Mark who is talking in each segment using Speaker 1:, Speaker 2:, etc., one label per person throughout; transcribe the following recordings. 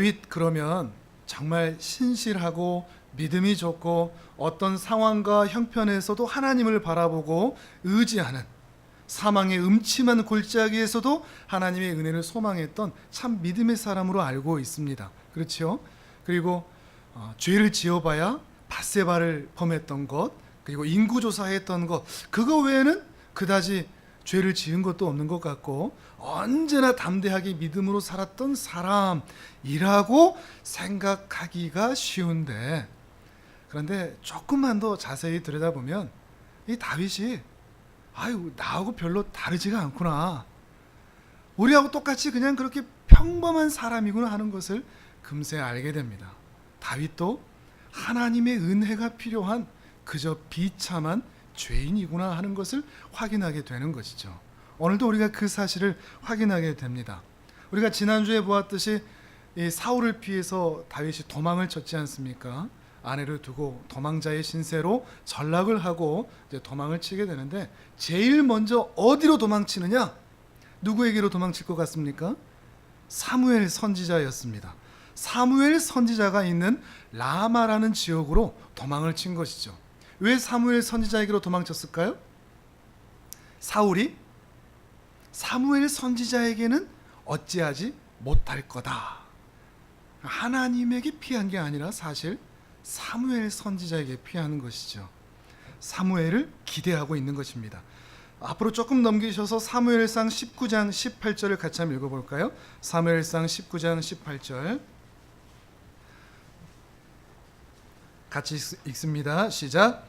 Speaker 1: 다윗 그러면 정말 신실하고 믿음이 좋고 어떤 상황과 형편에서도 하나님을 바라보고 의지하는, 사망의 음침한 골짜기에서도 하나님의 은혜를 소망했던 참 믿음의 사람으로 알고 있습니다. 그렇죠? 그리고 죄를 지어봐야 밧세바를 범했던 것, 그리고 인구조사했던 것, 그거 외에는 그다지 죄를 지은 것도 없는 것 같고 언제나 담대하게 믿음으로 살았던 사람이라고 생각하기가 쉬운데, 그런데 조금만 더 자세히 들여다보면 이 다윗이 나하고 별로 다르지가 않구나, 우리하고 똑같이 그냥 그렇게 평범한 사람이구나 하는 것을 금세 알게 됩니다. 다윗도 하나님의 은혜가 필요한 그저 비참한 죄인이구나 하는 것을 확인하게 되는 것이죠. 오늘도 우리가 그 사실을 확인하게 됩니다. 우리가 지난주에 보았듯이 이 사울을 피해서 다윗이 도망을 쳤지 않습니까? 아내를 두고 도망자의 신세로 전락을 하고 이제 도망을 치게 되는데, 제일 먼저 어디로 도망치느냐? 누구에게로 도망칠 것 같습니까? 사무엘 선지자였습니다. 사무엘 선지자가 있는 라마라는 지역으로 도망을 친 것이죠. 왜 사무엘 선지자에게로 도망쳤을까요? 사울이 사무엘 선지자에게는 어찌하지 못할 거다, 하나님에게 피한 게 아니라 사실 사무엘 선지자에게 피하는 것이죠. 사무엘을 기대하고 있는 것입니다. 앞으로 조금 넘기셔서 사무엘상 19장 18절을 같이 한번 읽어볼까요? 사무엘상 19장 18절 같이 읽습니다. 시작.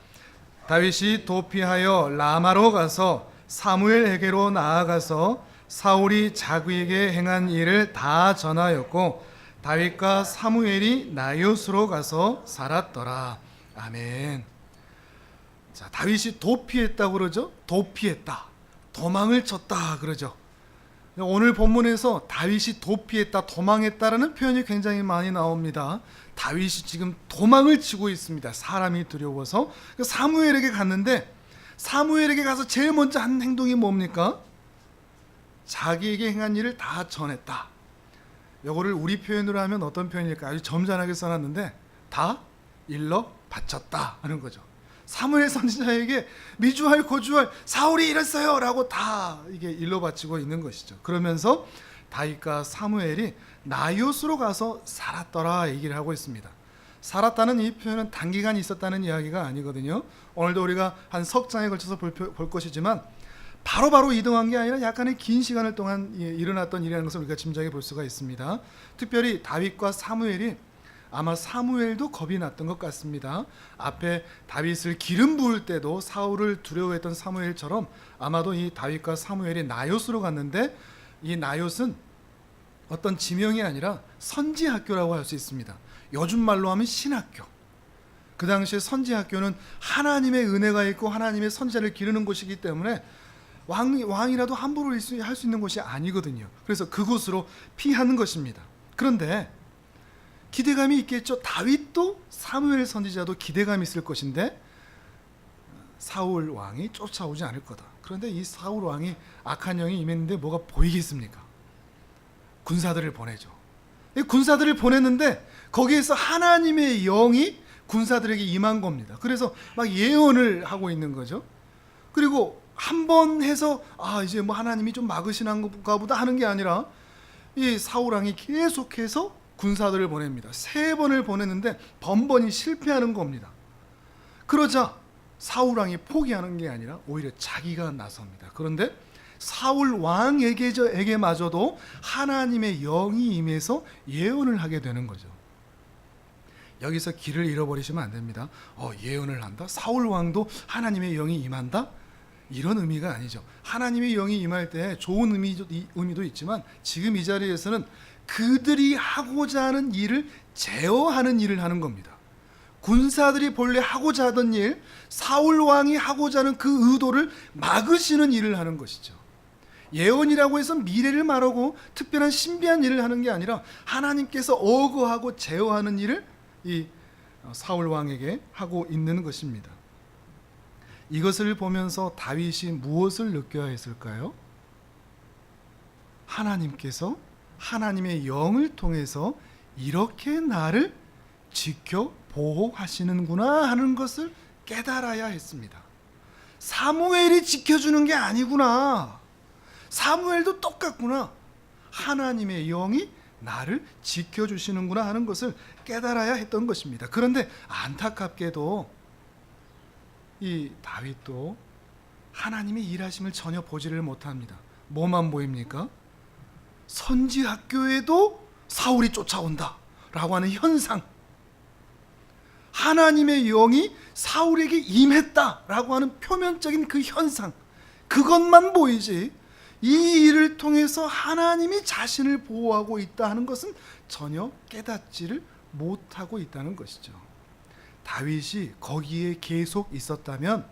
Speaker 1: 다윗이 도피하여 라마로 가서 사무엘에게로 나아가서 사울이 자기에게 행한 일을 다 전하였고, 다윗과 사무엘이 나요스로 가서 살았더라. 아멘. 자, 다윗이 도피했다고 그러죠. 도피했다, 도망을 쳤다 그러죠. 오늘 본문에서 다윗이 도피했다, 도망했다라는 표현이 굉장히 많이 나옵니다. 다윗이 지금 도망을 치고 있습니다. 사람이 두려워서. 사무엘에게 갔는데, 사무엘에게 가서 제일 먼저 한 행동이 뭡니까? 자기에게 행한 일을 다 전했다. 이거를 우리 표현으로 하면 어떤 표현일까요? 아주 점잖하게 써놨는데 다 일러 바쳤다 하는 거죠. 사무엘 선지자에게 미주알 고주알 사울이 이랬어요 라고 다 이게 일러 바치고 있는 것이죠. 그러면서 다윗과 사무엘이 나요스로 가서 살았더라 얘기를 하고 있습니다. 살았다는 이 표현은 단기간 있었다는 이야기가 아니거든요. 오늘도 우리가 한 석 장에 걸쳐서 볼 것이지만 바로바로 이동한 게 아니라 약간의 긴 시간을 동안 일어났던 일이라는 것을 우리가 짐작해 볼 수가 있습니다. 특별히 다윗과 사무엘이, 아마 사무엘도 겁이 났던 것 같습니다. 앞에 다윗을 기름 부을 때도 사울을 두려워했던 사무엘처럼 아마도 이 다윗과 사무엘이 나요스로 갔는데, 이 나요스는 어떤 지명이 아니라 선지학교라고 할 수 있습니다. 요즘 말로 하면 신학교. 그 당시에 선지학교는 하나님의 은혜가 있고 하나님의 선지자를 기르는 곳이기 때문에 왕이라도 함부로 할 수 있는 곳이 아니거든요. 그래서 그곳으로 피하는 것입니다. 그런데 기대감이 있겠죠. 다윗도 사무엘 선지자도 기대감이 있을 것인데 사울 왕이 쫓아오지 않을 거다. 그런데 이 사울 왕이 악한 영이 임했는데 뭐가 보이겠습니까? 군사들을 보내죠. 군사들을 보냈는데 거기에서 하나님의 영이 군사들에게 임한 겁니다. 그래서 막 예언을 하고 있는 거죠. 그리고 한 번 해서 이제 뭐 하나님이 좀 막으시는가 보다 하는 게 아니라 이 사울 왕이 계속해서 군사들을 보냅니다. 3번을 보냈는데 번번이 실패하는 겁니다. 그러자 사울 왕이 포기하는 게 아니라 오히려 자기가 나섭니다. 그런데 사울 왕에게마저도 하나님의 영이 임해서 예언을 하게 되는 거죠. 여기서 길을 잃어버리시면 안 됩니다. 예언을 한다? 사울 왕도 하나님의 영이 임한다? 이런 의미가 아니죠. 하나님의 영이 임할 때 좋은 의미도 있지만 지금 이 자리에서는 그들이 하고자 하는 일을 제어하는 일을 하는 겁니다. 군사들이 본래 하고자 하던 일, 사울 왕이 하고자 하는 그 의도를 막으시는 일을 하는 것이죠. 예언이라고 해서 미래를 말하고 특별한 신비한 일을 하는 게 아니라 하나님께서 어거하고 제어하는 일을 이 사울 왕에게 하고 있는 것입니다. 이것을 보면서 다윗이 무엇을 느껴야 했을까요? 하나님께서 하나님의 영을 통해서 이렇게 나를 지켜 보호하시는구나 하는 것을 깨달아야 했습니다. 사무엘이 지켜주는 게 아니구나. 사무엘도 똑같구나. 하나님의 영이 나를 지켜주시는구나 하는 것을 깨달아야 했던 것입니다. 그런데 안타깝게도 이 다윗도 하나님의 일하심을 전혀 보지를 못합니다. 뭐만 보입니까? 선지 학교에도 사울이 쫓아온다 라고 하는 현상, 하나님의 영이 사울에게 임했다라고 하는 표면적인 그 현상, 그것만 보이지 이 일을 통해서 하나님이 자신을 보호하고 있다 하는 것은 전혀 깨닫지를 못하고 있다는 것이죠. 다윗이 거기에 계속 있었다면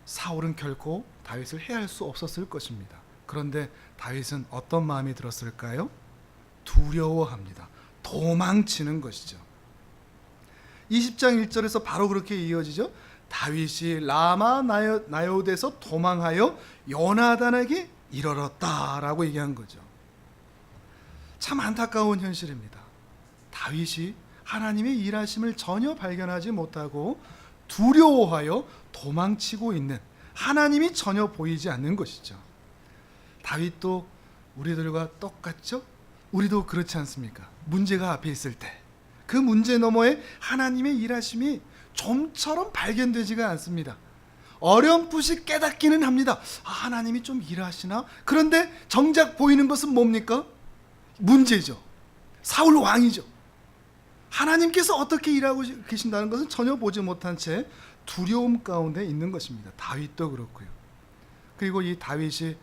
Speaker 1: 사울은 결코 다윗을 해할 수 없었을 것입니다. 그런데 다윗은 어떤 마음이 들었을까요? 두려워합니다. 도망치는 것이죠. 20장 1절에서 바로 그렇게 이어지죠. 다윗이 라마 나요대에서 도망하여 요나단에게 이르렀다라고 얘기한 거죠. 참 안타까운 현실입니다. 다윗이 하나님의 일하심을 전혀 발견하지 못하고 두려워하여 도망치고 있는, 하나님이 전혀 보이지 않는 것이죠. 다윗도 우리들과 똑같죠? 우리도 그렇지 않습니까? 문제가 앞에 있을 때 그 문제 너머에 하나님의 일하심이 좀처럼 발견되지가 않습니다. 어렴풋이 깨닫기는 합니다. 하나님이 좀 일하시나? 그런데 정작 보이는 것은 뭡니까? 문제죠. 사울 왕이죠. 하나님께서 어떻게 일하고 계신다는 것은 전혀 보지 못한 채 두려움 가운데 있는 것입니다. 다윗도 그렇고요. 그리고 이 다윗이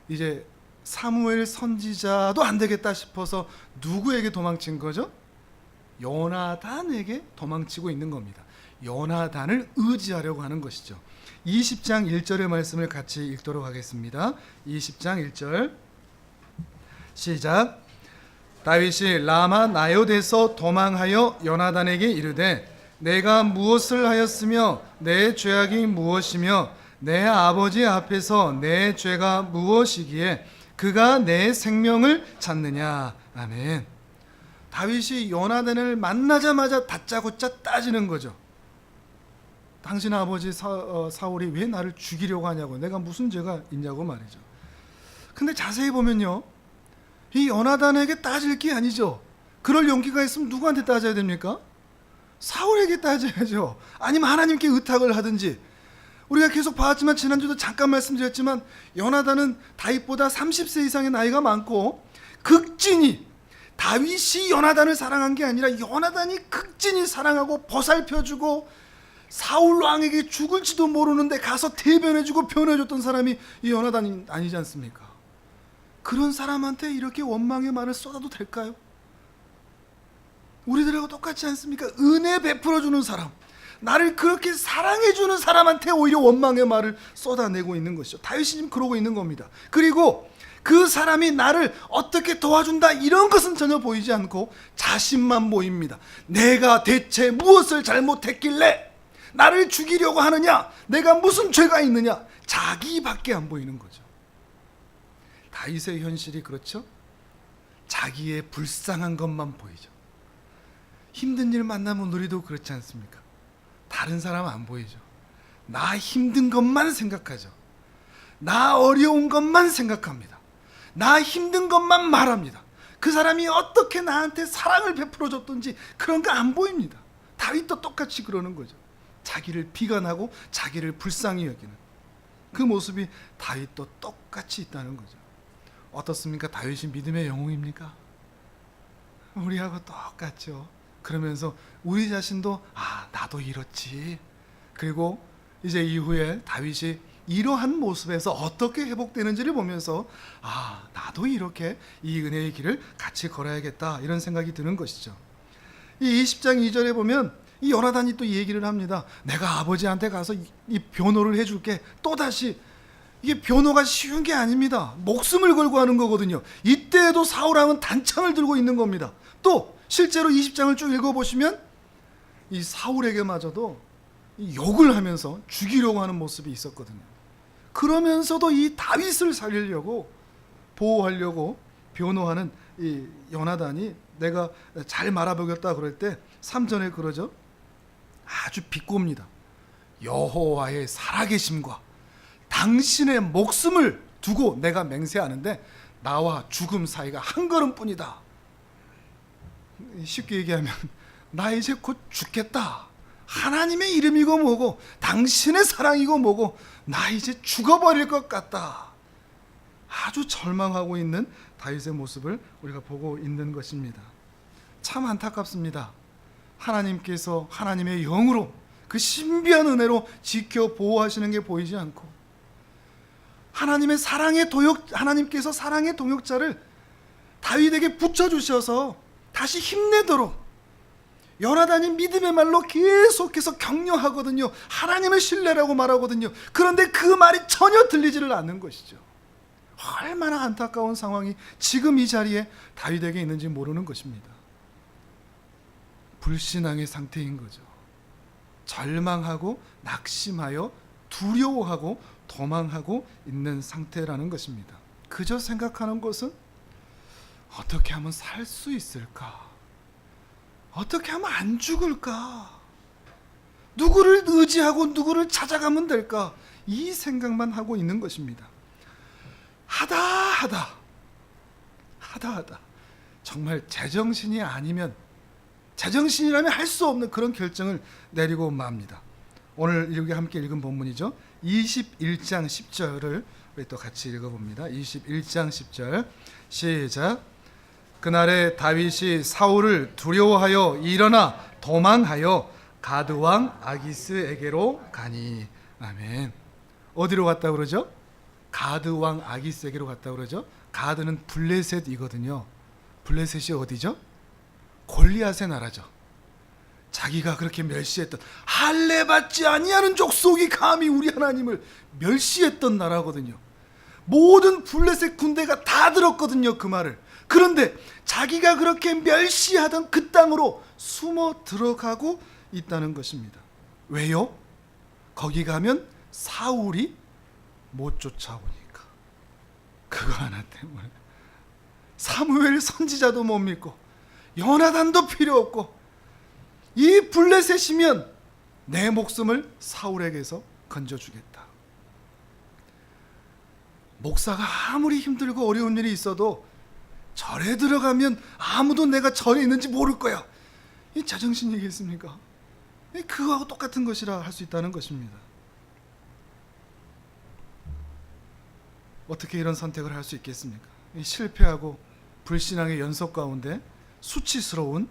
Speaker 1: 이제 사무엘 선지자도 안 되겠다 싶어서 누구에게 도망친 거죠? 요나단에게 도망치고 있는 겁니다. 요나단을 의지하려고 하는 것이죠. 20장 1절의 말씀을 같이 읽도록 하겠습니다. 20장 1절 시작. 다윗이 라마 나요대에서 도망하여 요나단에게 이르되 내가 무엇을 하였으며 내 죄악이 무엇이며 내 아버지 앞에서 내 죄가 무엇이기에 그가 내 생명을 찾느냐. 아멘. 다윗이 요나단을 만나자마자 다짜고짜 따지는 거죠. 당신 아버지 사울이 왜 나를 죽이려고 하냐고, 내가 무슨 죄가 있냐고 말이죠. 근데 자세히 보면요, 이 요나단에게 따질 게 아니죠. 그럴 용기가 있으면 누구한테 따져야 됩니까? 사울에게 따져야죠. 아니면 하나님께 의탁을 하든지. 우리가 계속 봤지만 지난주도 잠깐 말씀드렸지만 요나단은 다윗보다 30세 이상의 나이가 많고 극진히, 다윗이 요나단을 사랑한 게 아니라 요나단이 극진히 사랑하고 보살펴주고 사울 왕에게 죽을지도 모르는데 가서 대변해주고 변해줬던 사람이 이 요나단이 아니지 않습니까? 그런 사람한테 이렇게 원망의 말을 쏟아도 될까요? 우리들하고 똑같지 않습니까? 은혜 베풀어주는 사람, 나를 그렇게 사랑해주는 사람한테 오히려 원망의 말을 쏟아내고 있는 것이죠. 다윗이 지금 그러고 있는 겁니다. 그리고 그 사람이 나를 어떻게 도와준다 이런 것은 전혀 보이지 않고 자신만 보입니다. 내가 대체 무엇을 잘못했길래 나를 죽이려고 하느냐, 내가 무슨 죄가 있느냐, 자기밖에 안 보이는 거죠. 다윗의 현실이 그렇죠. 자기의 불쌍한 것만 보이죠. 힘든 일 만나면 우리도 그렇지 않습니까? 다른 사람 안 보이죠. 나 힘든 것만 생각하죠. 나 어려운 것만 생각합니다. 나 힘든 것만 말합니다. 그 사람이 어떻게 나한테 사랑을 베풀어줬던지 그런 거 안 보입니다. 다윗도 똑같이 그러는 거죠. 자기를 비관하고 자기를 불쌍히 여기는 그 모습이 다윗도 똑같이 있다는 거죠. 어떻습니까? 다윗이 믿음의 영웅입니까? 우리하고 똑같죠. 그러면서 우리 자신도 나도 이렇지. 그리고 이제 이후에 다윗이 이러한 모습에서 어떻게 회복되는지를 보면서 나도 이렇게 이 은혜의 길을 같이 걸어야겠다 이런 생각이 드는 것이죠. 이 20장 2절에 보면 이 요나단이 또 얘기를 합니다. 내가 아버지한테 가서 이 변호를 해줄게. 또다시 이게 변호가 쉬운 게 아닙니다. 목숨을 걸고 하는 거거든요. 이때에도 사울왕은 단창을 들고 있는 겁니다. 또 실제로 20장을 쭉 읽어보시면 이 사울에게마저도 욕을 하면서 죽이려고 하는 모습이 있었거든요. 그러면서도 이 다윗을 살리려고 보호하려고 변호하는 이 요나단이 내가 잘 말아보겠다 그럴 때 3절에 그러죠. 아주 비꼬입니다. 여호와의 살아계심과 당신의 목숨을 두고 내가 맹세하는데 나와 죽음 사이가 한 걸음뿐이다. 쉽게 얘기하면 나 이제 곧 죽겠다. 하나님의 이름이고 뭐고 당신의 사랑이고 뭐고 나 이제 죽어버릴 것 같다. 아주 절망하고 있는 다윗의 모습을 우리가 보고 있는 것입니다. 참 안타깝습니다. 하나님께서 하나님의 영으로 그 신비한 은혜로 지켜 보호하시는 게 보이지 않고 하나님께서 사랑의 동역자를 다윗에게 붙여주셔서 다시 힘내도록 요나단이 믿음의 말로 계속해서 격려하거든요. 하나님의 신뢰라고 말하거든요. 그런데 그 말이 전혀 들리지를 않는 것이죠. 얼마나 안타까운 상황이 지금 이 자리에 다윗에게 있는지 모르는 것입니다. 불신앙의 상태인 거죠. 절망하고 낙심하여 두려워하고 도망하고 있는 상태라는 것입니다. 그저 생각하는 것은 어떻게 하면 살 수 있을까? 어떻게 하면 안 죽을까? 누구를 의지하고 누구를 찾아가면 될까? 이 생각만 하고 있는 것입니다. 하다 정말 제정신이라면 할 수 없는 그런 결정을 내리고 맙니다. 오늘 여기 함께 읽은 본문이죠. 21장 10절을 우리 또 같이 읽어봅니다. 21장 10절 시작. 그날에 다윗이 사울을 두려워하여 일어나 도망하여 가드 왕 아기스에게로 가니. 아멘. 어디로 갔다 그러죠? 가드 왕 아기스에게로 갔다 그러죠. 가드는 블레셋이거든요. 블레셋이 어디죠? 골리앗의 나라죠. 자기가 그렇게 멸시했던 할례 받지 아니하는 족속이 감히 우리 하나님을 멸시했던 나라거든요. 모든 블레셋 군대가 다 들었거든요, 그 말을. 그런데 자기가 그렇게 멸시하던 그 땅으로 숨어 들어가고 있다는 것입니다. 왜요? 거기 가면 사울이 못 쫓아오니까. 그거 하나 때문에. 사무엘 선지자도 못 믿고 요나단도 필요 없고 이 블레셋이면 내 목숨을 사울에게서 건져주겠다. 목사가 아무리 힘들고 어려운 일이 있어도 절에 들어가면 아무도 내가 절에 있는지 모를 거야. 이 제정신 얘기겠습니까? 그거하고 똑같은 것이라 할 수 있다는 것입니다. 어떻게 이런 선택을 할 수 있겠습니까? 실패하고 불신앙의 연속 가운데 수치스러운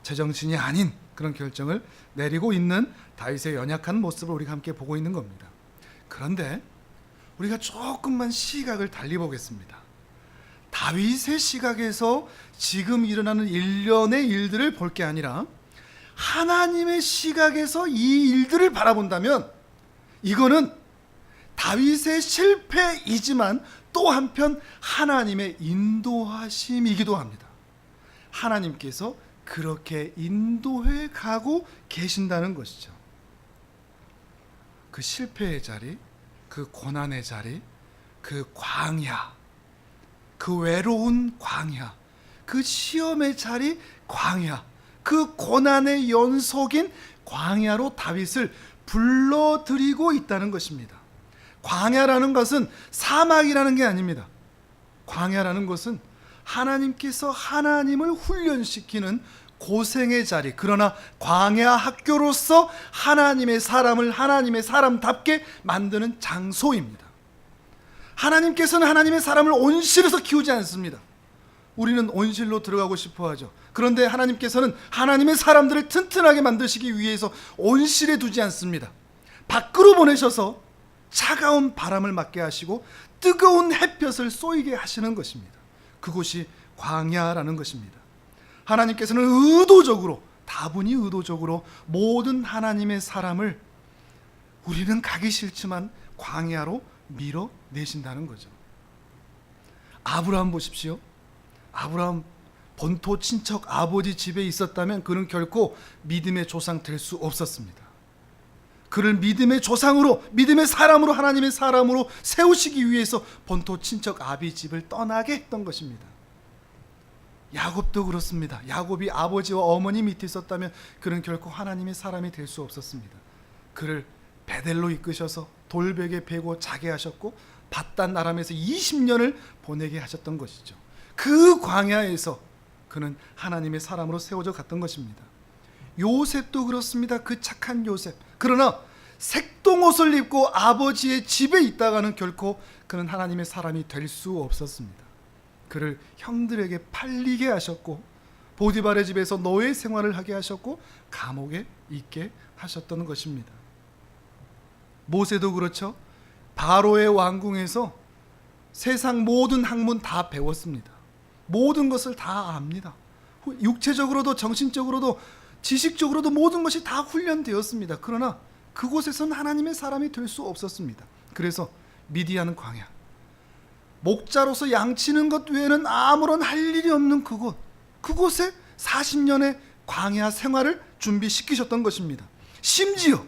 Speaker 1: 제정신이 아닌 그런 결정을 내리고 있는 다윗의 연약한 모습을 우리가 함께 보고 있는 겁니다. 그런데 우리가 조금만 시각을 달리 보겠습니다. 다윗의 시각에서 지금 일어나는 일련의 일들을 볼 게 아니라 하나님의 시각에서 이 일들을 바라본다면 이거는 다윗의 실패이지만 또 한편 하나님의 인도하심이기도 합니다. 하나님께서 그렇게 인도해 가고 계신다는 것이죠. 그 실패의 자리, 그 고난의 자리, 그 광야, 그 외로운 광야, 그 시험의 자리 광야, 그 고난의 연속인 광야로 다윗을 불러들이고 있다는 것입니다. 광야라는 것은 사막이라는 게 아닙니다. 광야라는 것은 하나님께서 하나님을 훈련시키는 고생의 자리, 그러나 광야 학교로서 하나님의 사람을 하나님의 사람답게 만드는 장소입니다. 하나님께서는 하나님의 사람을 온실에서 키우지 않습니다. 우리는 온실로 들어가고 싶어 하죠. 그런데 하나님께서는 하나님의 사람들을 튼튼하게 만드시기 위해서 온실에 두지 않습니다. 밖으로 보내셔서 차가운 바람을 맞게 하시고 뜨거운 햇볕을 쏘이게 하시는 것입니다. 그곳이 광야라는 것입니다. 하나님께서는 의도적으로, 다분히 의도적으로 모든 하나님의 사람을 우리는 가기 싫지만 광야로 밀어내신다는 거죠. 아브라함 보십시오. 아브라함 본토 친척 아버지 집에 있었다면 그는 결코 믿음의 조상 될 수 없었습니다. 그를 믿음의 조상으로, 믿음의 사람으로, 하나님의 사람으로 세우시기 위해서 본토 친척 아비 집을 떠나게 했던 것입니다. 야곱도 그렇습니다. 야곱이 아버지와 어머니 밑에 있었다면 그는 결코 하나님의 사람이 될 수 없었습니다. 그를 베델로 이끄셔서 돌베개 베고 자게 하셨고 밧단 아람에서 20년을 보내게 하셨던 것이죠. 그 광야에서 그는 하나님의 사람으로 세워져 갔던 것입니다. 요셉도 그렇습니다. 그 착한 요셉. 그러나 색동옷을 입고 아버지의 집에 있다가는 결코 그는 하나님의 사람이 될 수 없었습니다. 그를 형들에게 팔리게 하셨고 보디발의 집에서 노예 생활을 하게 하셨고 감옥에 있게 하셨던 것입니다. 모세도 그렇죠. 바로의 왕궁에서 세상 모든 학문 다 배웠습니다. 모든 것을 다 압니다. 육체적으로도 정신적으로도 지식적으로도 모든 것이 다 훈련되었습니다. 그러나 그곳에서는 하나님의 사람이 될 수 없었습니다. 그래서 미디안 광야, 목자로서 양치는 것 외에는 아무런 할 일이 없는 그곳에 40년의 광야 생활을 준비시키셨던 것입니다. 심지어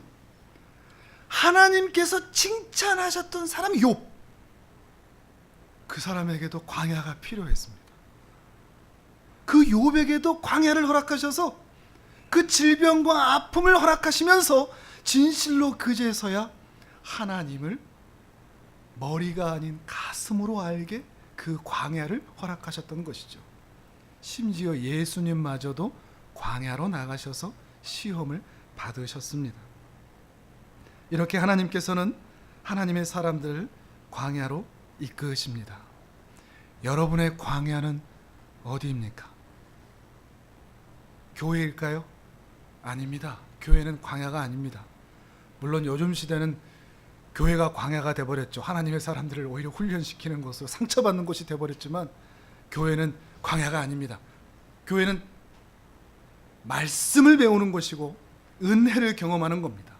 Speaker 1: 하나님께서 칭찬하셨던 사람 욥, 그 사람에게도 광야가 필요했습니다. 그 욥에게도 광야를 허락하셔서 그 질병과 아픔을 허락하시면서 진실로 그제서야 하나님을 머리가 아닌 가슴으로 알게 그 광야를 허락하셨던 것이죠. 심지어 예수님마저도 광야로 나가셔서 시험을 받으셨습니다. 이렇게 하나님께서는 하나님의 사람들을 광야로 이끄십니다. 여러분의 광야는 어디입니까? 교회일까요? 아닙니다. 교회는 광야가 아닙니다. 물론 요즘 시대는 교회가 광야가 돼버렸죠. 하나님의 사람들을 오히려 훈련시키는 곳으로 상처받는 곳이 돼버렸지만 교회는 광야가 아닙니다. 교회는 말씀을 배우는 곳이고 은혜를 경험하는 겁니다.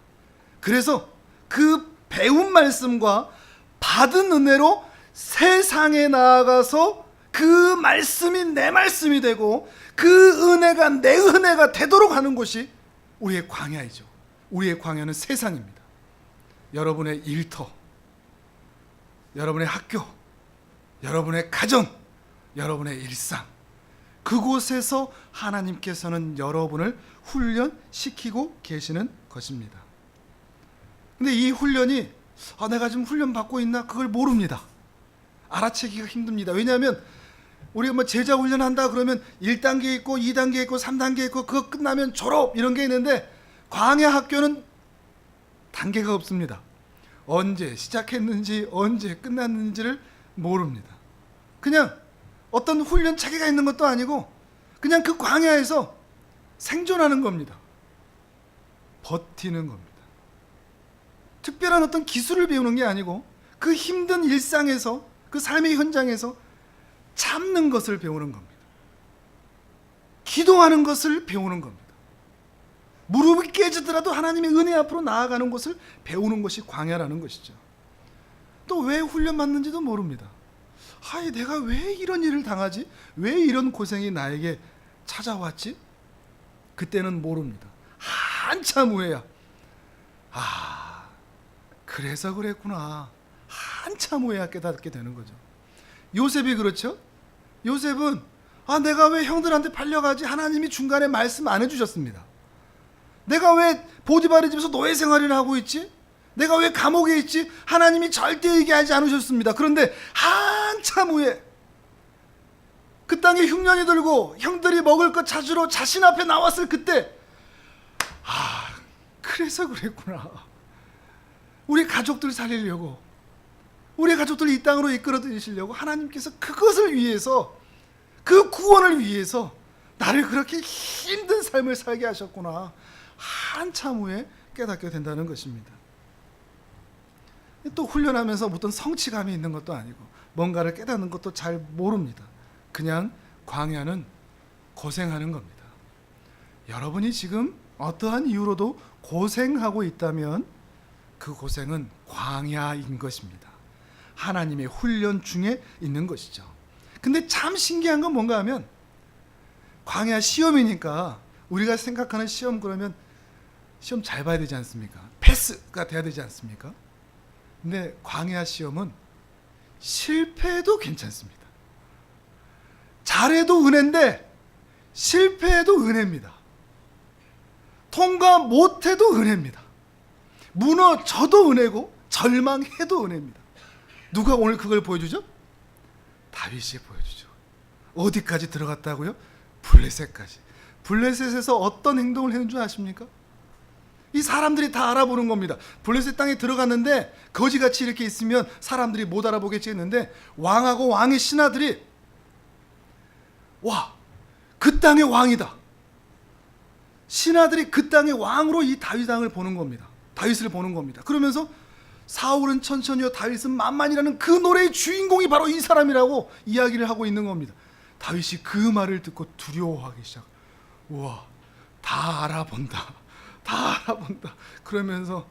Speaker 1: 그래서 그 배운 말씀과 받은 은혜로 세상에 나아가서 그 말씀이 내 말씀이 되고 그 은혜가 내 은혜가 되도록 하는 곳이 우리의 광야이죠. 우리의 광야는 세상입니다. 여러분의 일터, 여러분의 학교, 여러분의 가정, 여러분의 일상, 그곳에서 하나님께서는 여러분을 훈련시키고 계시는 것입니다. 근데 이 훈련이 내가 지금 훈련 받고 있나? 그걸 모릅니다. 알아채기가 힘듭니다. 왜냐하면 우리가 제자 훈련한다 그러면 1단계 있고 2단계 있고 3단계 있고 그거 끝나면 졸업 이런 게 있는데 광야 학교는 단계가 없습니다. 언제 시작했는지 언제 끝났는지를 모릅니다. 그냥 어떤 훈련 체계가 있는 것도 아니고 그냥 그 광야에서 생존하는 겁니다. 버티는 겁니다. 특별한 어떤 기술을 배우는 게 아니고 그 힘든 일상에서 그 삶의 현장에서 참는 것을 배우는 겁니다. 기도하는 것을 배우는 겁니다. 무릎이 깨지더라도 하나님의 은혜 앞으로 나아가는 것을 배우는 것이 광야라는 것이죠. 또 왜 훈련받는지도 모릅니다. 내가 왜 이런 일을 당하지? 왜 이런 고생이 나에게 찾아왔지? 그때는 모릅니다. 한참 후에야 그래서 그랬구나. 한참 후에야 깨닫게 되는 거죠. 요셉이 그렇죠? 요셉은 내가 왜 형들한테 팔려가지? 하나님이 중간에 말씀 안 해주셨습니다. 내가 왜 보디발의 집에서 노예 생활을 하고 있지? 내가 왜 감옥에 있지? 하나님이 절대 얘기하지 않으셨습니다. 그런데 한참 후에 그 땅에 흉년이 들고 형들이 먹을 것 찾으러 자신 앞에 나왔을 그때 그래서 그랬구나. 우리 가족들 살리려고, 우리 가족들 이 땅으로 이끌어 들이시려고 하나님께서 그것을 위해서, 그 구원을 위해서 나를 그렇게 힘든 삶을 살게 하셨구나. 한참 후에 깨닫게 된다는 것입니다. 또 훈련하면서 어떤 성취감이 있는 것도 아니고 뭔가를 깨닫는 것도 잘 모릅니다. 그냥 광야는 고생하는 겁니다. 여러분이 지금 어떠한 이유로도 고생하고 있다면 그 고생은 광야인 것입니다. 하나님의 훈련 중에 있는 것이죠. 근데 참 신기한 건 뭔가 하면 광야 시험이니까 우리가 생각하는 시험 그러면 시험 잘 봐야 되지 않습니까? 패스가 돼야 되지 않습니까? 근데 광야 시험은 실패해도 괜찮습니다. 잘해도 은혜인데 실패해도 은혜입니다. 통과 못해도 은혜입니다. 무너져도 은혜고 절망해도 은혜입니다. 누가 오늘 그걸 보여주죠? 다윗이 보여주죠. 어디까지 들어갔다고요? 블레셋까지. 블레셋에서 어떤 행동을 했는 줄 아십니까? 이 사람들이 다 알아보는 겁니다. 블레셋 땅에 들어갔는데 거지같이 이렇게 있으면 사람들이 못 알아보겠지 했는데 왕하고 왕의 신하들이 와, 그 땅의 왕이다. 신하들이 그 땅의 왕으로 이 다윗 왕을 보는 겁니다. 다윗을 보는 겁니다. 그러면서 사울은 천천히요 다윗은 만만이라는 그 노래의 주인공이 바로 이 사람이라고 이야기를 하고 있는 겁니다. 다윗이 그 말을 듣고 두려워하기 시작. 우와, 다 알아본다. 다 알아본다. 그러면서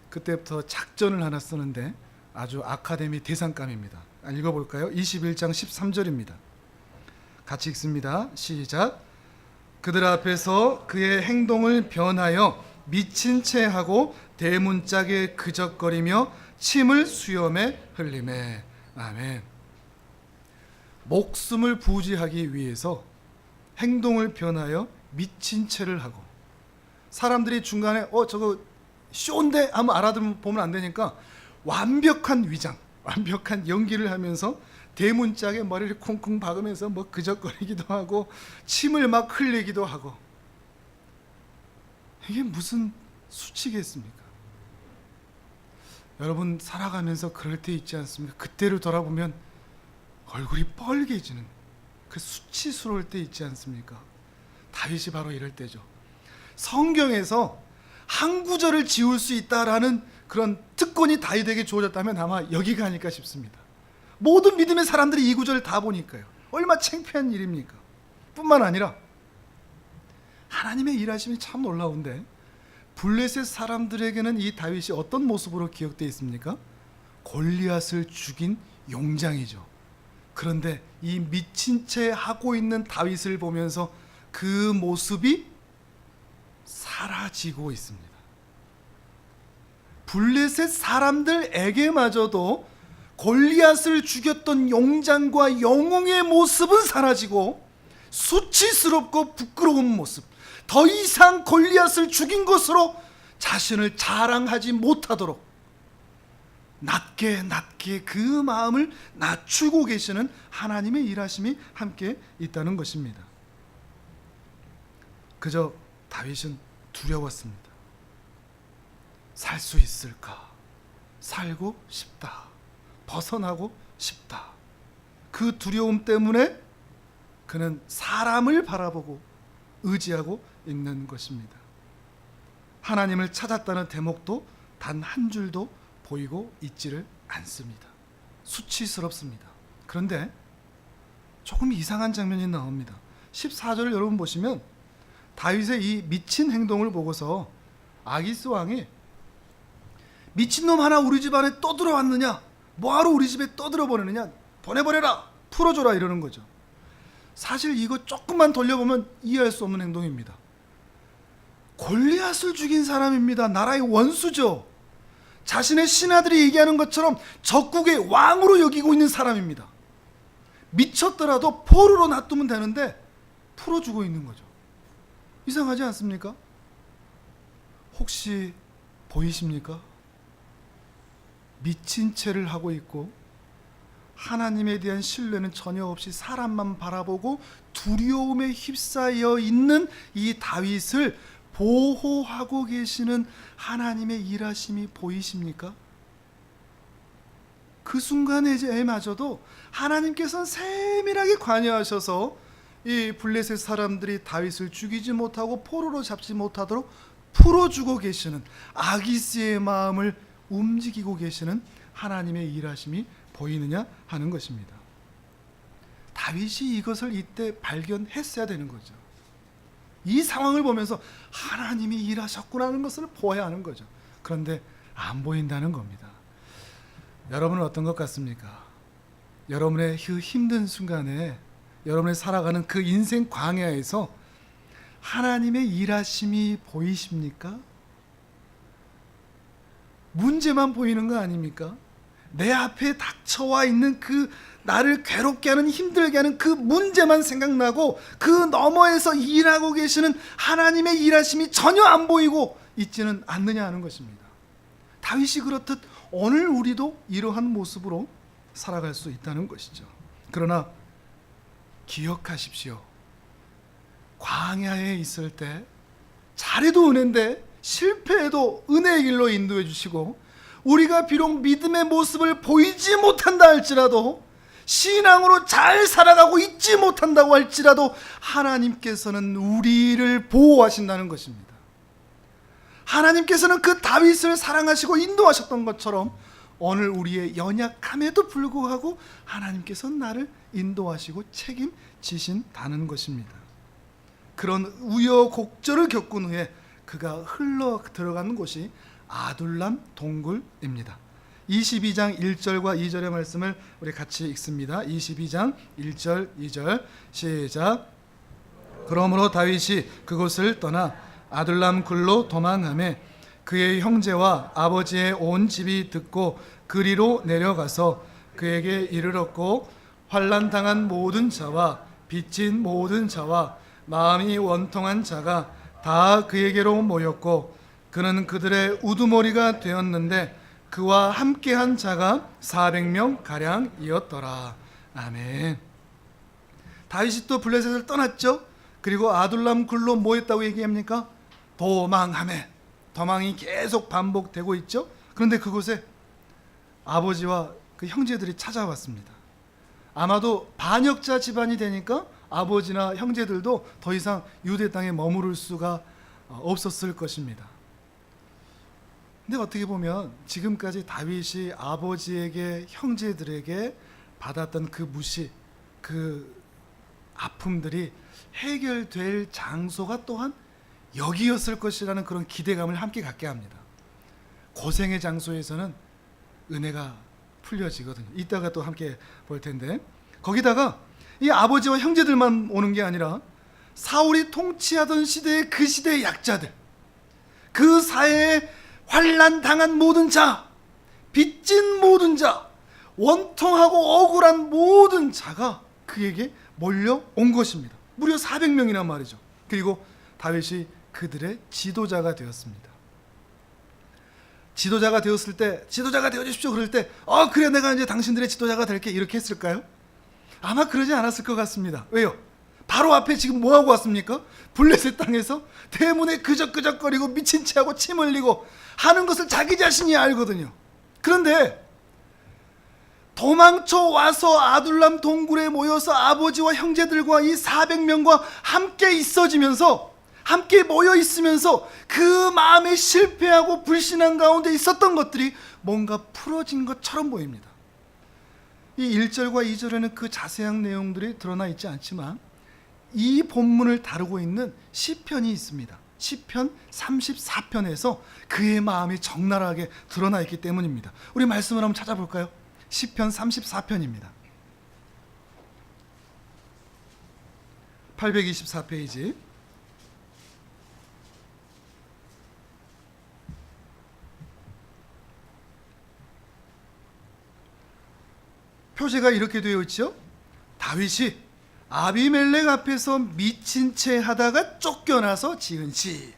Speaker 1: 그때부터 작전을 하나 쓰는데 아주 아카데미 대상감입니다. 읽어볼까요? 21장 13절입니다. 같이 읽습니다. 시작. 그들 앞에서 그의 행동을 변하여 미친 채 하고 대문짝에 그적거리며 침을 수염에 흘리매. 아멘. 목숨을 부지하기 위해서 행동을 변하여 미친 채를 하고, 사람들이 중간에 저거 쇼인데 하면 알아보면 안 되니까 완벽한 위장, 완벽한 연기를 하면서 대문짝에 머리를 쿵쿵 박으면서 뭐 그적거리기도 하고 침을 막 흘리기도 하고. 이게 무슨 수치겠습니까? 여러분 살아가면서 그럴 때 있지 않습니까? 그때를 돌아보면 얼굴이 뻘개지는 그 수치스러울 때 있지 않습니까? 다윗이 바로 이럴 때죠. 성경에서 한 구절을 지울 수 있다라는 그런 특권이 다윗에게 주어졌다면 아마 여기가 아닐까 싶습니다. 모든 믿음의 사람들이 이 구절을 다 보니까요. 얼마나 창피한 일입니까? 뿐만 아니라 하나님의 일하심이 참 놀라운데 블레셋 사람들에게는 이 다윗이 어떤 모습으로 기억되어 있습니까? 골리앗을 죽인 용장이죠. 그런데 이 미친 채 하고 있는 다윗을 보면서 그 모습이 사라지고 있습니다. 블레셋 사람들에게마저도 골리앗을 죽였던 용장과 영웅의 모습은 사라지고 수치스럽고 부끄러운 모습, 더 이상 골리앗을 죽인 것으로 자신을 자랑하지 못하도록 낮게 그 마음을 낮추고 계시는 하나님의 일하심이 함께 있다는 것입니다. 그저 다윗은 두려웠습니다. 살 수 있을까? 살고 싶다. 벗어나고 싶다. 그 두려움 때문에 그는 사람을 바라보고 의지하고 있는 것입니다. 하나님을 찾았다는 대목도 단 한 줄도 보이고 있지를 않습니다. 수치스럽습니다. 그런데 조금 이상한 장면이 나옵니다. 14절을 여러분 보시면 다윗의 이 미친 행동을 보고서 아기스 왕이 미친놈 하나 우리 집안에 떠들어왔느냐? 뭐하러 우리 집에 떠들어보내느냐? 보내버려라! 풀어줘라! 이러는 거죠. 사실 이거 조금만 돌려보면 이해할 수 없는 행동입니다. 골리앗을 죽인 사람입니다. 나라의 원수죠. 자신의 신하들이 얘기하는 것처럼 적국의 왕으로 여기고 있는 사람입니다. 미쳤더라도 포로로 놔두면 되는데 풀어주고 있는 거죠. 이상하지 않습니까? 혹시 보이십니까? 미친 채를 하고 있고 하나님에 대한 신뢰는 전혀 없이 사람만 바라보고 두려움에 휩싸여 있는 이 다윗을 보호하고 계시는 하나님의 일하심이 보이십니까? 그 순간에마저도 하나님께서는 세밀하게 관여하셔서 이 블레셋 사람들이 다윗을 죽이지 못하고 포로로 잡지 못하도록 풀어주고 계시는, 아기스의 마음을 움직이고 계시는 하나님의 일하심이 보이느냐 하는 것입니다. 다윗이 이것을 이때 발견했어야 되는 거죠. 이 상황을 보면서 하나님이 일하셨구나 하는 것을 보아야 하는 거죠. 그런데 안 보인다는 겁니다. 여러분은 어떤 것 같습니까? 여러분의 그 힘든 순간에 여러분이 살아가는 그 인생 광야에서 하나님의 일하심이 보이십니까? 문제만 보이는 거 아닙니까? 내 앞에 닥쳐와 있는 그 나를 괴롭게 하는, 힘들게 하는 그 문제만 생각나고 그 너머에서 일하고 계시는 하나님의 일하심이 전혀 안 보이고 있지는 않느냐 하는 것입니다. 다윗이 그렇듯 오늘 우리도 이러한 모습으로 살아갈 수 있다는 것이죠. 그러나 기억하십시오. 광야에 있을 때 잘해도 은혜인데 실패해도 은혜의 길로 인도해 주시고, 우리가 비록 믿음의 모습을 보이지 못한다 할지라도, 신앙으로 잘 살아가고 있지 못한다고 할지라도 하나님께서는 우리를 보호하신다는 것입니다. 하나님께서는 그 다윗을 사랑하시고 인도하셨던 것처럼 오늘 우리의 연약함에도 불구하고 하나님께서 나를 인도하시고 책임지신다는 것입니다. 그런 우여곡절을 겪은 후에 그가 흘러 들어가는 곳이 아둘람 동굴입니다. 22장 1절과 2절의 말씀을 우리 같이 읽습니다. 22장 1절 2절 시작. 그러므로 다윗이 그곳을 떠나 아둘람 굴로 도망하매 그의 형제와 아버지의 온 집이 듣고 그리로 내려가서 그에게 이르렀고, 환난당한 모든 자와 빚진 모든 자와 마음이 원통한 자가 다 그에게로 모였고, 그는 그들의 우두머리가 되었는데 그와 함께한 자가 400명 가량이었더라. 아멘. 다윗이 또 블레셋을 떠났죠. 그리고 아둘람 굴로 모였다고 얘기합니까? 도망하매. 도망이 계속 반복되고 있죠. 그런데 그곳에 아버지와 그 형제들이 찾아왔습니다. 아마도 반역자 집안이 되니까 아버지나 형제들도 더 이상 유대 땅에 머무를 수가 없었을 것입니다. 근데 어떻게 보면 지금까지 다윗이 아버지에게, 형제들에게 받았던 그 무시, 그 아픔들이 해결될 장소가 또한 여기였을 것이라는 그런 기대감을 함께 갖게 합니다. 고생의 장소에서는 은혜가 풀려지거든요. 이따가 또 함께 볼 텐데, 거기다가 이 아버지와 형제들만 오는 게 아니라 사울이 통치하던 시대의 그 시대의 약자들, 그 사회에 환난 당한 모든 자, 빚진 모든 자, 원통하고 억울한 모든 자가 그에게 몰려온 것입니다. 무려 400명이란 말이죠. 그리고 다윗이 그들의 지도자가 되었습니다. 지도자가 되었을 때, 지도자가 되어주십시오 그럴 때, 그래 내가 이제 당신들의 지도자가 될게, 이렇게 했을까요? 아마 그러지 않았을 것 같습니다. 왜요? 바로 앞에 지금 뭐하고 왔습니까? 블레셋 땅에서 대문에 그적그적거리고 미친 체하고 침 흘리고 하는 것을 자기 자신이 알거든요. 그런데 도망쳐 와서 아둘람 동굴에 모여서 아버지와 형제들과 이 400명과 함께 있어지면서, 함께 모여 있으면서 그 마음에 실패하고 불신한 가운데 있었던 것들이 뭔가 풀어진 것처럼 보입니다. 이 1절과 2절에는 그 자세한 내용들이 드러나 있지 않지만 이 본문을 다루고 있는 시편이 있습니다. 시편 34편에서 그의 마음이 적나라하게 드러나 있기 때문입니다. 우리 말씀을 한번 찾아볼까요? 시편 34편입니다. 824페이지. 표제가 이렇게 되어 있죠. 다윗이 아비멜렉 앞에서 미친 채 하다가 쫓겨나서 지은 시.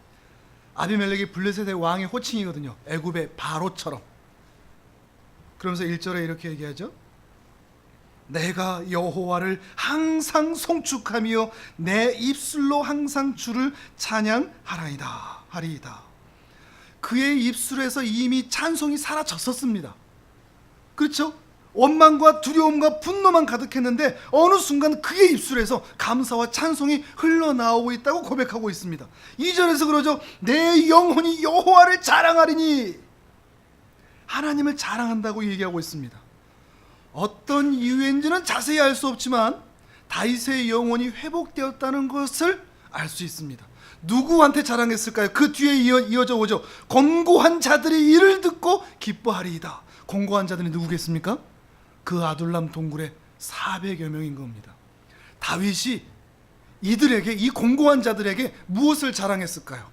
Speaker 1: 아비멜렉이 블레셋의 왕의 호칭이거든요. 애굽의 바로처럼. 그러면서 1절에 이렇게 얘기하죠. 내가 여호와를 항상 송축하며 내 입술로 항상 주를 찬양하리이다. 그의 입술에서 이미 찬송이 사라졌었습니다. 그렇죠? 원망과 두려움과 분노만 가득했는데 어느 순간 그의 입술에서 감사와 찬송이 흘러나오고 있다고 고백하고 있습니다. 2절에서 그러죠. 내 영혼이 여호와를 자랑하리니. 하나님을 자랑한다고 얘기하고 있습니다. 어떤 이유인지는 자세히 알 수 없지만 다윗의 영혼이 회복되었다는 것을 알 수 있습니다. 누구한테 자랑했을까요? 그 뒤에 이어져 오죠. 권고한 자들이 이를 듣고 기뻐하리이다. 권고한 자들이 누구겠습니까? 그 아둘람 동굴의 400여 명인 겁니다. 다윗이 이들에게, 이 권고한 자들에게 무엇을 자랑했을까요?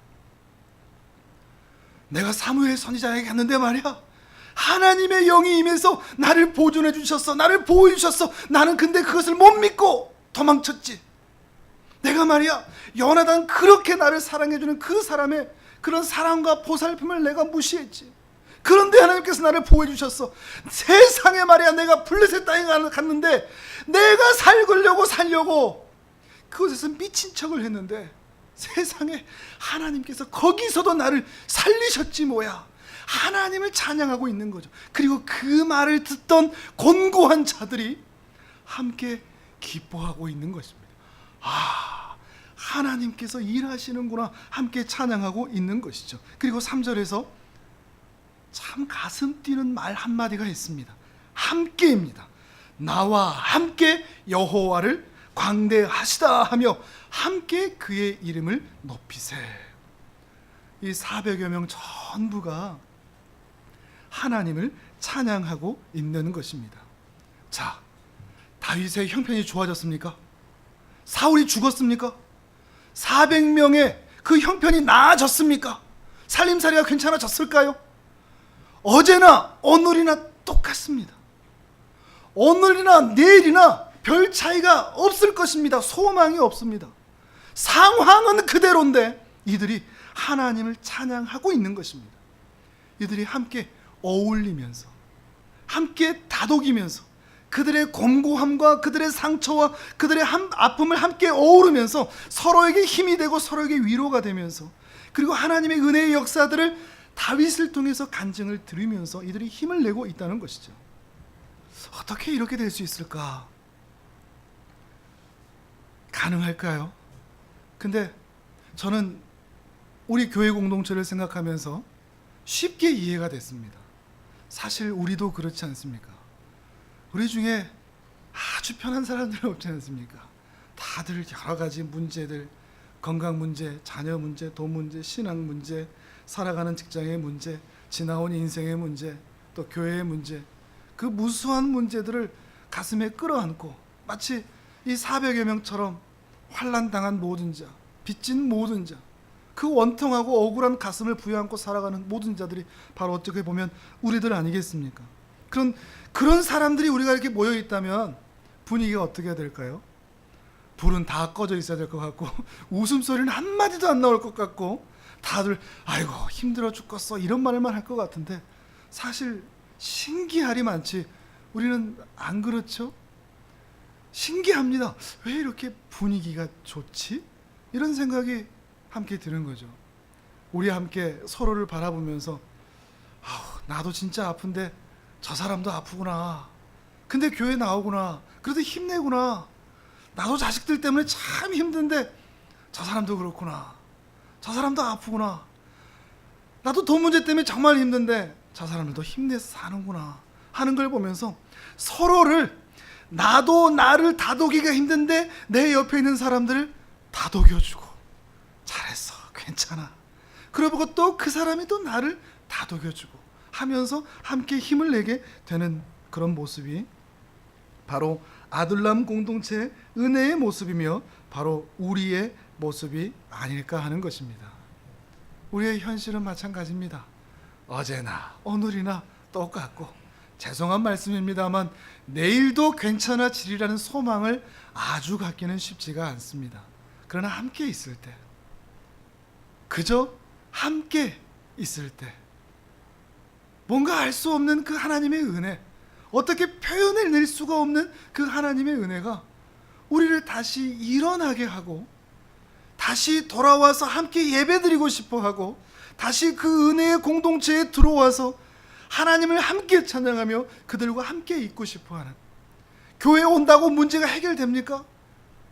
Speaker 1: 내가 사무엘 선지자에게 갔는데 말이야, 하나님의 영이 임해서 나를 보존해 주셨어. 나를 보호해 주셨어. 나는 근데 그것을 못 믿고 도망쳤지. 내가 말이야, 요나단 그렇게 나를 사랑해주는 그 사람의 그런 사랑과 보살핌을 내가 무시했지. 그런데 하나님께서 나를 보호해 주셨어. 세상에 말이야, 내가 블레셋 땅에 갔는데 내가 살려고 그곳에서 미친 척을 했는데 세상에 하나님께서 거기서도 나를 살리셨지 뭐야. 하나님을 찬양하고 있는 거죠. 그리고 그 말을 듣던 곤고한 자들이 함께 기뻐하고 있는 것입니다. 하나님께서 일하시는구나, 함께 찬양하고 있는 것이죠. 그리고 3절에서 참 가슴 뛰는 말 한마디가 있습니다. 함께입니다. 나와 함께 여호와를 광대하시다 하며 함께 그의 이름을 높이세. 이 400여 명 전부가 하나님을 찬양하고 있는 것입니다. 자, 다윗의 형편이 좋아졌습니까? 사울이 죽었습니까? 400명의 그 형편이 나아졌습니까? 살림살이가 괜찮아졌을까요? 어제나 오늘이나 똑같습니다. 오늘이나 내일이나 별 차이가 없을 것입니다. 소망이 없습니다. 상황은 그대로인데 이들이 하나님을 찬양하고 있는 것입니다. 이들이 함께 어울리면서, 함께 다독이면서, 그들의 곤고함과 그들의 상처와 그들의 아픔을 함께 어우르면서 서로에게 힘이 되고 서로에게 위로가 되면서, 그리고 하나님의 은혜의 역사들을 다윗을 통해서 간증을 들으면서 이들이 힘을 내고 있다는 것이죠. 어떻게 이렇게 될 수 있을까? 가능할까요? 근데 저는 우리 교회 공동체를 생각하면서 쉽게 이해가 됐습니다. 사실 우리도 그렇지 않습니까? 우리 중에 아주 편한 사람들은 없지 않습니까? 다들 여러 가지 문제들, 건강 문제, 자녀 문제, 돈 문제, 신앙 문제, 살아가는 직장의 문제, 지나온 인생의 문제, 또 교회의 문제, 그 무수한 문제들을 가슴에 끌어안고 마치 이 400여 명처럼 환난당한 모든 자, 빚진 모든 자, 그 원통하고 억울한 가슴을 부여안고 살아가는 모든 자들이 바로 어떻게 보면 우리들 아니겠습니까? 그런 사람들이 우리가 이렇게 모여 있다면 분위기가 어떻게 될까요? 불은 다 꺼져 있어야 될 것 같고 웃음소리는 한마디도 안 나올 것 같고 다들 아이고 힘들어 죽겠어 이런 말만 할 것 같은데 사실 신기하리 많지 우리는 안 그렇죠? 신기합니다. 왜 이렇게 분위기가 좋지? 이런 생각이 함께 드는 거죠. 우리 함께 서로를 바라보면서 나도 진짜 아픈데 저 사람도 아프구나. 근데 교회 나오구나. 그래도 힘내구나. 나도 자식들 때문에 참 힘든데 저 사람도 그렇구나. 저 사람도 아프구나. 나도 돈 문제 때문에 정말 힘든데 저 사람들도 힘내서 사는구나 하는 걸 보면서 서로를 나도 나를 다독이기가 힘든데 내 옆에 있는 사람들을 다독여주고 잘했어 괜찮아 그러고 또 그 사람이 또 나를 다독여주고 하면서 함께 힘을 내게 되는 그런 모습이 바로 아둘람 공동체의 은혜의 모습이며 바로 우리의 모습이 아닐까 하는 것입니다. 우리의 현실은 마찬가지입니다. 어제나 오늘이나 똑같고 죄송한 말씀입니다만 내일도 괜찮아지리라는 소망을 아주 갖기는 쉽지가 않습니다. 그러나 함께 있을 때 그저 함께 있을 때 뭔가 알 수 없는 그 하나님의 은혜 어떻게 표현해낼 수가 없는 그 하나님의 은혜가 우리를 다시 일어나게 하고 다시 돌아와서 함께 예배드리고 싶어하고 다시 그 은혜의 공동체에 들어와서 하나님을 함께 찬양하며 그들과 함께 있고 싶어하는 교회에 온다고 문제가 해결됩니까?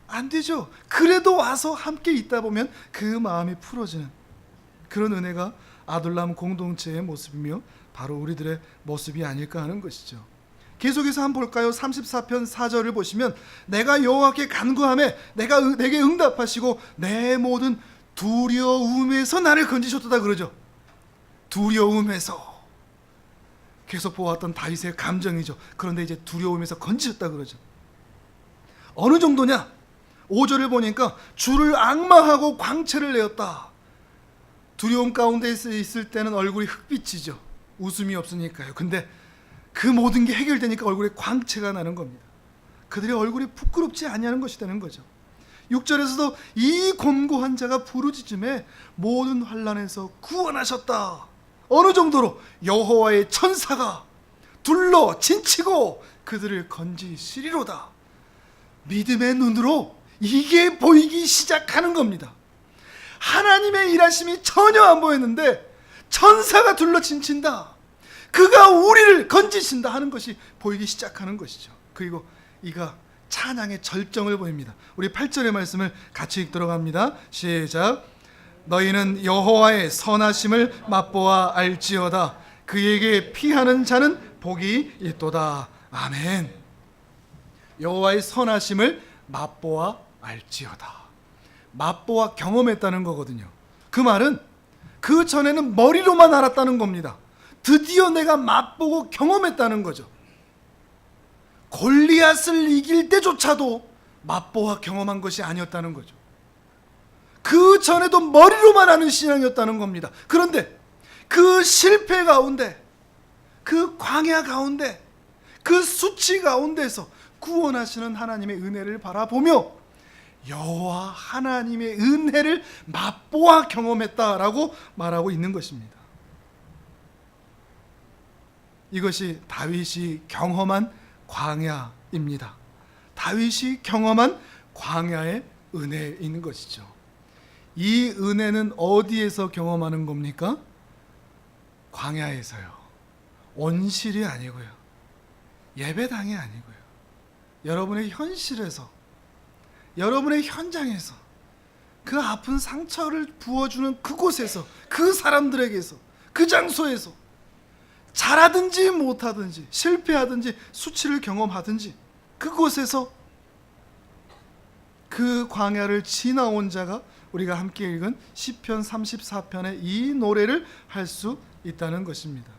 Speaker 1: 안 되죠. 그래도 와서 함께 있다 보면 그 마음이 풀어지는 그런 은혜가 아둘람 공동체의 모습이며 바로 우리들의 모습이 아닐까 하는 것이죠. 계속해서 한번 볼까요? 34편 4절을 보시면 내가 여호와께 간구하매 내게 응답하시고 내 모든 두려움에서 나를 건지셨다 그러죠. 두려움에서 계속 보았던 다윗의 감정이죠. 그런데 이제 두려움에서 건지셨다 그러죠. 어느 정도냐? 5절을 보니까 주를 앙망하고 광채를 내었다. 두려움 가운데 있을 때는 얼굴이 흑빛이죠. 웃음이 없으니까요. 근데 그 모든 게 해결되니까 얼굴에 광채가 나는 겁니다. 그들의 얼굴이 부끄럽지 아니하는 것이 되는 거죠. 6절에서도 이 곤고한 자가 부르짖음에 모든 환난에서 구원하셨다. 어느 정도로? 여호와의 천사가 둘러 진치고 그들을 건지시리로다. 믿음의 눈으로 이게 보이기 시작하는 겁니다. 하나님의 일하심이 전혀 안 보였는데 천사가 둘러 진친다. 그가 우리를 건지신다 하는 것이 보이기 시작하는 것이죠. 그리고 이가 찬양의 절정을 보입니다. 우리 8절의 말씀을 같이 읽도록 합니다. 시작. 너희는 여호와의 선하심을 맛보아 알지어다. 그에게 피하는 자는 복이 있도다. 아멘. 여호와의 선하심을 맛보아 알지어다. 맛보아 경험했다는 거거든요. 그 말은 그 전에는 머리로만 알았다는 겁니다. 드디어 내가 맛보고 경험했다는 거죠. 골리앗을 이길 때조차도 맛보아 경험한 것이 아니었다는 거죠. 그 전에도 머리로만 아는 신앙이었다는 겁니다. 그런데 그 실패 가운데, 그 광야 가운데, 그 수치 가운데서 구원하시는 하나님의 은혜를 바라보며 여호와 하나님의 은혜를 맛보아 경험했다라고 말하고 있는 것입니다. 이것이 다윗이 경험한 광야입니다. 다윗이 경험한 광야의 은혜인 것이죠. 이 은혜는 어디에서 경험하는 겁니까? 광야에서요. 온실이 아니고요. 예배당이 아니고요. 여러분의 현실에서, 여러분의 현장에서, 그 아픈 상처를 부어주는 그곳에서, 그 사람들에게서, 그 장소에서 잘하든지 못하든지 실패하든지 수치를 경험하든지 그곳에서 그 광야를 지나온 자가 우리가 함께 읽은 시편 34편의 이 노래를 할 수 있다는 것입니다.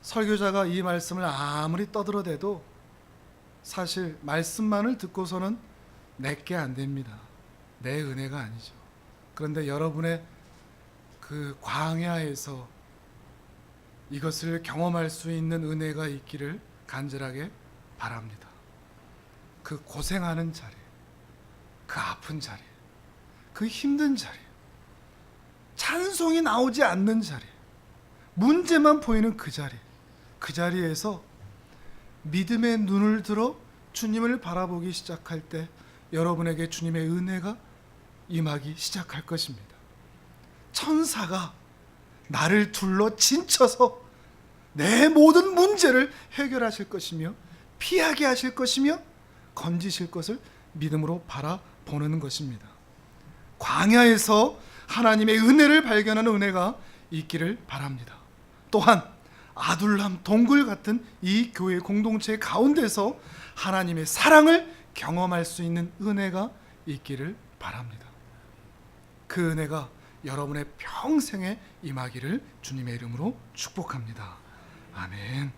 Speaker 1: 설교자가 이 말씀을 아무리 떠들어대도 사실 말씀만을 듣고서는 내게 안 됩니다. 내 은혜가 아니죠. 그런데 여러분의 그 광야에서 이것을 경험할 수 있는 은혜가 있기를 간절하게 바랍니다. 그 고생하는 자리, 그 아픈 자리, 그 힘든 자리, 찬송이 나오지 않는 자리, 문제만 보이는 그 자리, 그 자리에서 믿음의 눈을 들어 주님을 바라보기 시작할 때 여러분에게 주님의 은혜가 임하기 시작할 것입니다. 천사가 나를 둘러 진쳐서 내 모든 문제를 해결하실 것이며 피하게 하실 것이며 건지실 것을 믿음으로 바라보는 것입니다. 광야에서 하나님의 은혜를 발견하는 은혜가 있기를 바랍니다. 또한 아둘람 동굴 같은 이 교회 공동체 가운데서 하나님의 사랑을 경험할 수 있는 은혜가 있기를 바랍니다. 그 은혜가 여러분의 평생에 임하기를 주님의 이름으로 축복합니다. 아멘.